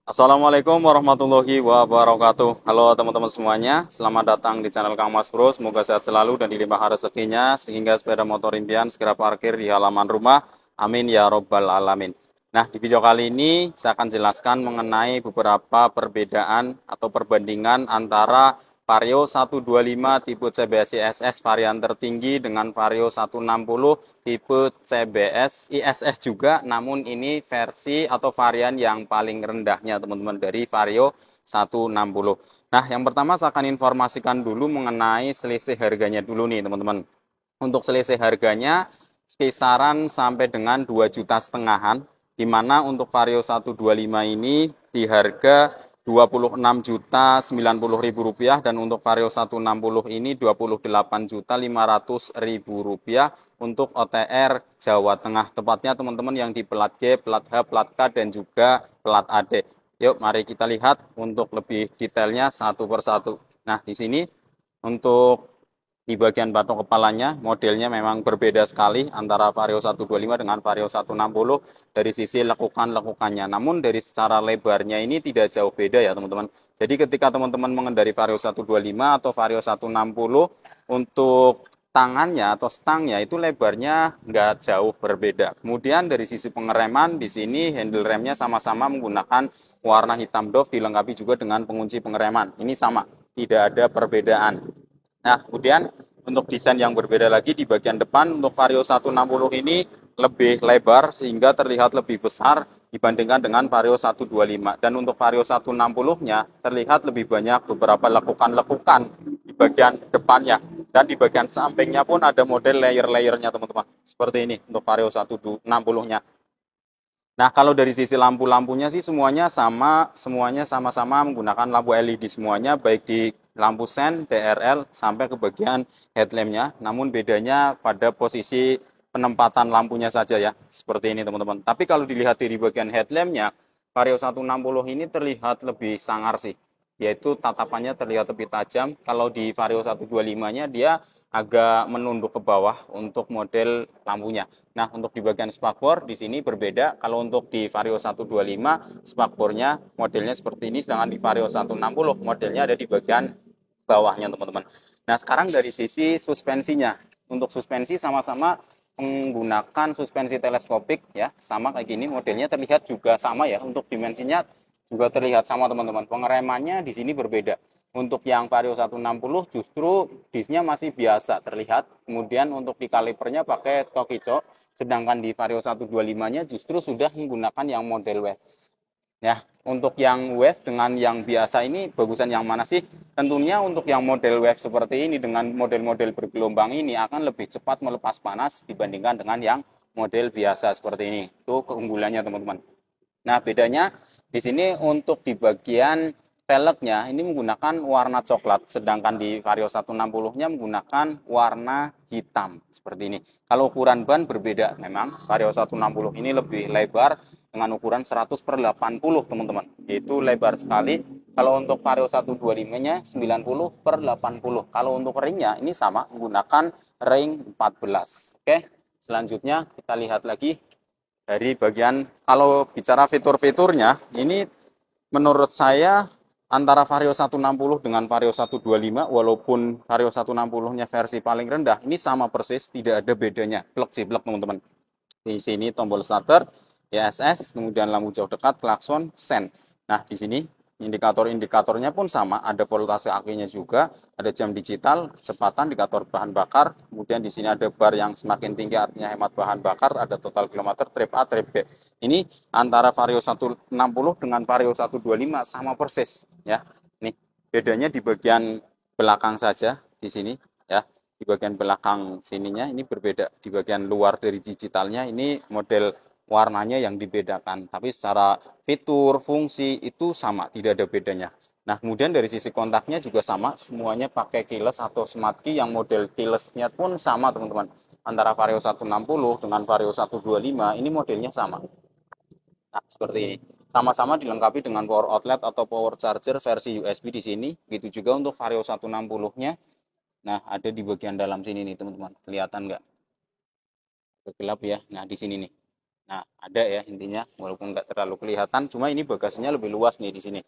Assalamualaikum warahmatullahi wabarakatuh. Halo teman-teman semuanya, selamat datang di channel Kang Mas Bro. Semoga sehat selalu dan dilimpahkan rezekinya sehingga sepeda motor impian segera parkir di halaman rumah. Amin ya robbal alamin. Nah, di video kali ini saya akan jelaskan mengenai beberapa perbedaan atau perbandingan antara Vario 125 tipe CBS ISS varian tertinggi dengan Vario 160 tipe CBS ISS juga, namun ini versi atau varian yang paling rendahnya teman-teman dari Vario 160. Nah, yang pertama saya akan informasikan dulu mengenai selisih harganya dulu nih teman-teman. Untuk selisih harganya kisaran sampai dengan 2,5 jutaan, di mana untuk Vario 125 ini di harga 26.090.000 rupiah dan untuk Vario 160 ini 28.500.000 rupiah untuk OTR Jawa Tengah, tepatnya teman-teman yang di plat G, plat H, plat K dan juga plat AD. Yuk mari kita lihat untuk lebih detailnya satu persatu. Nah, di sini untuk di bagian batok kepalanya, modelnya memang berbeda sekali antara Vario 125 dengan Vario 160 dari sisi lekukan-lekukannya. Namun dari secara lebarnya ini tidak jauh beda ya teman-teman. Jadi ketika teman-teman mengendari Vario 125 atau Vario 160, untuk tangannya atau stangnya itu lebarnya nggak jauh berbeda. Kemudian dari sisi pengereman, di sini handle remnya sama-sama menggunakan warna hitam doff, dilengkapi juga dengan pengunci pengereman. Ini sama, tidak ada perbedaan. Nah, kemudian untuk desain yang berbeda lagi di bagian depan, untuk Vario 160 ini lebih lebar sehingga terlihat lebih besar dibandingkan dengan Vario 125. Dan untuk Vario 160-nya terlihat lebih banyak beberapa lekukan-lekukan di bagian depannya. Dan di bagian sampingnya pun ada model layer-layernya teman-teman. Seperti ini untuk Vario 160-nya. Nah, kalau dari sisi lampu-lampunya sih semuanya sama-sama menggunakan lampu LED semuanya, baik di lampu sen, DRL, sampai ke bagian headlampnya. Namun bedanya pada posisi penempatan lampunya saja ya, seperti ini teman-teman. Tapi kalau dilihat dari bagian headlampnya, Vario 160 ini terlihat lebih sangar sih, yaitu tatapannya terlihat lebih tajam. Kalau di Vario 125-nya dia agak menunduk ke bawah untuk model lampunya. Nah, untuk di bagian spakbor di sini berbeda. Kalau untuk di Vario 125 spakbornya modelnya seperti ini, sedangkan di Vario 160 modelnya ada di bagian bawahnya, teman-teman. Nah, sekarang dari sisi suspensinya. Untuk suspensi sama-sama menggunakan suspensi teleskopik ya, sama kayak gini modelnya, terlihat juga sama ya. Untuk dimensinya juga terlihat sama, teman-teman. Pengeremannya di sini berbeda. Untuk yang Vario 160 justru disnya masih biasa terlihat. Kemudian untuk di kalipernya pakai Tokico. Sedangkan di Vario 125-nya justru sudah menggunakan yang model wave. Ya, untuk yang wave dengan yang biasa ini bagusan yang mana sih? Tentunya untuk yang model wave seperti ini dengan model-model bergelombang ini akan lebih cepat melepas panas dibandingkan dengan yang model biasa seperti ini. Itu keunggulannya, teman-teman. Nah, bedanya di sini untuk di bagian velgnya ini menggunakan warna coklat, sedangkan di Vario 160-nya menggunakan warna hitam seperti ini. Kalau ukuran ban berbeda, memang Vario 160 ini lebih lebar dengan ukuran 100 per 80 teman-teman. Itu lebar sekali. Kalau untuk Vario 125-nya 90 per 80. Kalau untuk ringnya ini sama menggunakan ring 14. Oke, selanjutnya kita lihat lagi dari bagian, kalau bicara fitur-fiturnya, ini menurut saya antara Vario 160 dengan Vario 125, walaupun Vario 160-nya versi paling rendah, ini sama persis, tidak ada bedanya. Plug jiplek teman-teman. Di sini tombol starter, ESS, kemudian lampu jauh dekat, klakson, sen. Nah, di sini indikator-indikatornya pun sama, ada voltase akinya juga, ada jam digital, kecepatan, indikator bahan bakar, kemudian di sini ada bar yang semakin tinggi artinya hemat bahan bakar, ada total kilometer, trip A, trip B. Ini antara Vario 160 dengan Vario 125 sama persis ya. Nih, bedanya di bagian belakang saja di sini ya. Di bagian belakang sininya ini berbeda, di bagian luar dari digitalnya ini model warnanya yang dibedakan, tapi secara fitur, fungsi itu sama, tidak ada bedanya. Nah, kemudian dari sisi kontaknya juga sama, semuanya pakai keyless atau smart key, yang model keylessnya pun sama, teman-teman. Antara Vario 160 dengan Vario 125, ini modelnya sama. Nah, seperti ini. Sama-sama dilengkapi dengan power outlet atau power charger versi USB di sini. Begitu juga untuk Vario 160-nya. Nah, ada di bagian dalam sini nih, teman-teman. Kelihatan nggak? Gelap ya. Nah, di sini nih. Nah, ada ya intinya, walaupun nggak terlalu kelihatan, cuma ini bagasinya lebih luas nih di sini.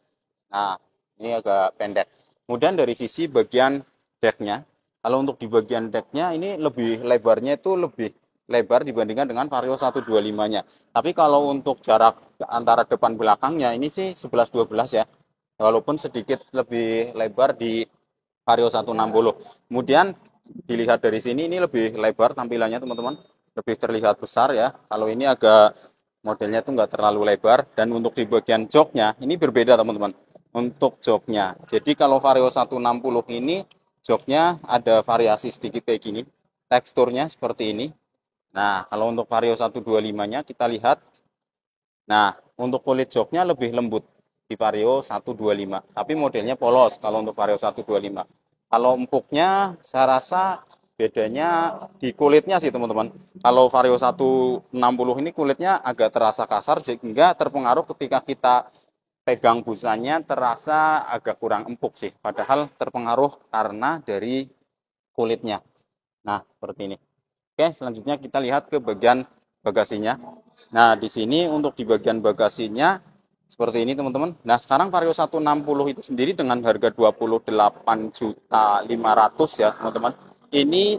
Nah, ini agak pendek. Kemudian dari sisi bagian decknya, kalau untuk di bagian decknya ini lebih lebarnya itu lebih lebar dibandingkan dengan Vario 125-nya. Tapi kalau untuk jarak antara depan belakangnya ini sih 11-12 ya. Walaupun sedikit lebih lebar di Vario 160. Kemudian dilihat dari sini ini lebih lebar tampilannya teman-teman, lebih terlihat besar ya. Kalau ini agak modelnya tuh nggak terlalu lebar, dan untuk di bagian joknya ini berbeda teman-teman. Untuk joknya, jadi kalau Vario 160 ini joknya ada variasi sedikit kayak gini, teksturnya seperti ini. Nah, kalau untuk Vario 125-nya kita lihat, nah untuk kulit joknya lebih lembut di Vario 125, tapi modelnya polos kalau untuk Vario 125. Kalau empuknya saya rasa bedanya di kulitnya sih teman-teman. Kalau Vario 160 ini kulitnya agak terasa kasar sehingga terpengaruh ketika kita pegang busanya terasa agak kurang empuk sih. Padahal terpengaruh karena dari kulitnya. Nah, seperti ini. Oke, selanjutnya kita lihat ke bagian bagasinya. Nah, di sini untuk di bagian bagasinya seperti ini teman-teman. Nah, sekarang Vario 160 itu sendiri dengan harga 28.500.000 ya teman-teman. Ini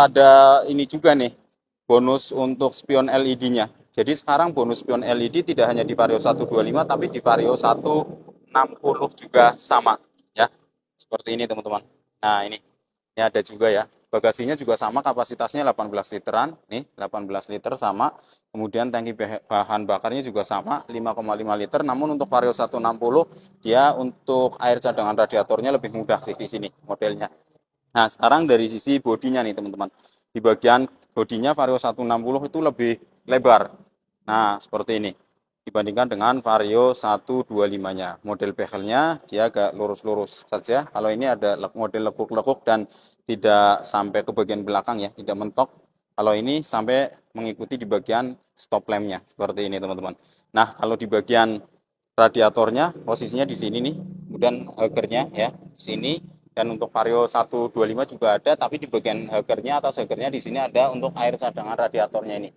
ada ini juga nih, bonus untuk spion LED-nya. Jadi sekarang bonus spion LED tidak hanya di Vario 125 tapi di Vario 160 juga sama ya. Seperti ini teman-teman. Nah, ini ada juga ya. Bagasinya juga sama, kapasitasnya 18 literan. Nih, 18 liter sama. Kemudian tangki bahan bakarnya juga sama, 5,5 liter. Namun untuk Vario 160 dia untuk air cadangan radiatornya lebih mudah sih di sini modelnya. Nah, sekarang dari sisi bodinya nih teman-teman. Di bagian bodinya Vario 160 itu lebih lebar. Nah, seperti ini. Dibandingkan dengan Vario 125-nya. Model bezelnya dia agak lurus-lurus saja. Kalau ini ada model lekuk-lekuk dan tidak sampai ke bagian belakang ya, tidak mentok. Kalau ini sampai mengikuti di bagian stop lampnya. Seperti ini teman-teman. Nah, kalau di bagian radiatornya posisinya di sini nih. Kemudian hagernya ya, di sini. Dan untuk Vario 125 juga ada, tapi di bagian hagernya atau hagernya di sini ada untuk air cadangan radiatornya ini.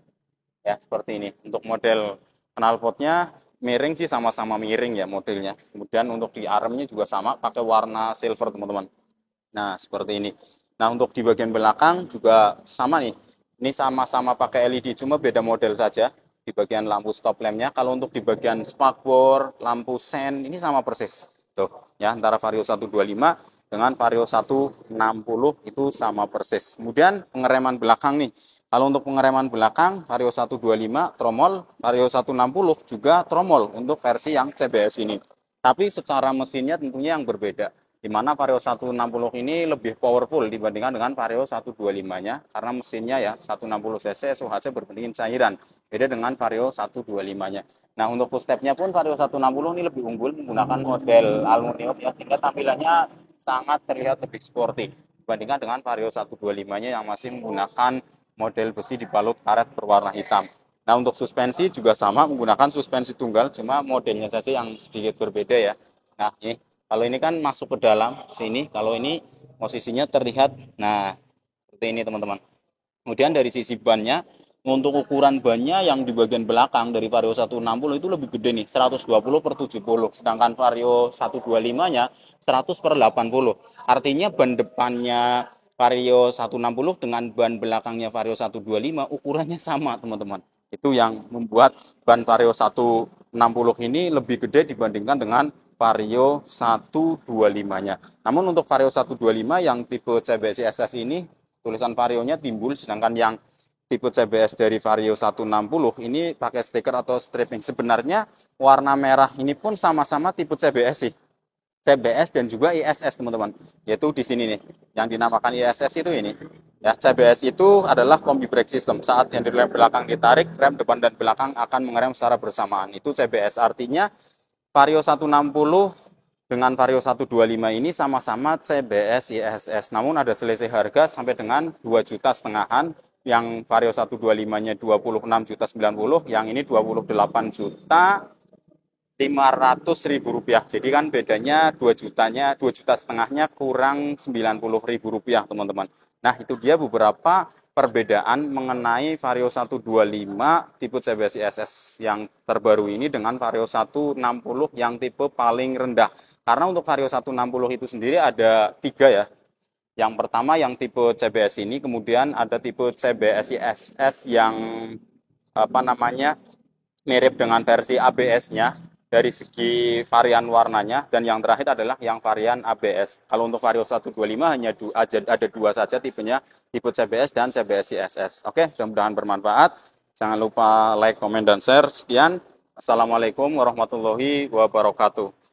Ya, seperti ini. Untuk model knalpotnya miring sih sama-sama miring ya modelnya. Kemudian untuk di armnya juga sama, pakai warna silver teman-teman. Nah, seperti ini. Nah, untuk di bagian belakang juga sama nih. Ini sama-sama pakai LED, cuma beda model saja di bagian lampu stop lampnya. Kalau untuk di bagian spakbor, lampu sen, ini sama persis. Tuh, ya, antara Vario 125 dengan Vario 160 itu sama persis. Kemudian pengereman belakang nih. Kalau untuk pengereman belakang, Vario 125 tromol, Vario 160 juga tromol untuk versi yang CBS ini. Tapi secara mesinnya tentunya yang berbeda, di mana Vario 160 ini lebih powerful dibandingkan dengan Vario 125-nya, karena mesinnya ya 160 cc SOHC berbendingin cairan, beda dengan Vario 125-nya. Nah, untuk footstepnya pun Vario 160 ini lebih unggul menggunakan model aluminium ya, sehingga tampilannya sangat terlihat lebih sporty dibandingkan dengan Vario 125-nya yang masih menggunakan model besi dibalut karet berwarna hitam. Nah, untuk suspensi juga sama, menggunakan suspensi tunggal, cuma modelnya saja yang sedikit berbeda ya. Nah, ini kalau ini kan masuk ke dalam sini, kalau ini posisinya terlihat, nah seperti ini teman-teman. Kemudian dari sisi bannya, untuk ukuran bannya yang di bagian belakang dari Vario 160 itu lebih gede nih, 120 per 70. Sedangkan Vario 125-nya 100 per 80. Artinya ban depannya Vario 160 dengan ban belakangnya Vario 125 ukurannya sama teman-teman. Itu yang membuat ban Vario 160 ini lebih gede dibandingkan dengan Vario 125-nya. Namun untuk Vario 125 yang tipe CBS ISS ini tulisan Vario-nya timbul, sedangkan yang tipe CBS dari Vario 160 ini pakai stiker atau stripping. Sebenarnya warna merah ini pun sama-sama tipe CBS sih. CBS dan juga ISS teman-teman. Yaitu di sini nih, yang dinamakan ISS itu ini. Ya, CBS itu adalah combi brake system. Saat yang di rem belakang ditarik, rem depan dan belakang akan mengerem secara bersamaan. Itu CBS. Artinya Vario 160 dengan Vario 125 ini sama-sama CBS ISS. Namun ada selisih harga sampai dengan 2 juta setengahan. Yang Vario 125-nya 26.090, yang ini 28 juta 500.000 rupiah. Jadi kan bedanya 2 jutanya, 2 juta setengahnya kurang 90.000 rupiah teman-teman. Nah, itu dia beberapa perbedaan mengenai Vario 125 tipe CBSI SS yang terbaru ini dengan Vario 160 yang tipe paling rendah. Karena untuk Vario 160 itu sendiri ada 3 ya. Yang pertama yang tipe CBS ini, kemudian ada tipe CBSI SS yang mirip dengan versi ABS-nya dari segi varian warnanya, dan yang terakhir adalah yang varian ABS. Kalau untuk Vario 125 hanya ada 2 saja tipenya, tipe CBS dan CBSI SS. Oke, mudah-mudahan bermanfaat. Jangan lupa like, komen, dan share. Sekian. Assalamualaikum warahmatullahi wabarakatuh.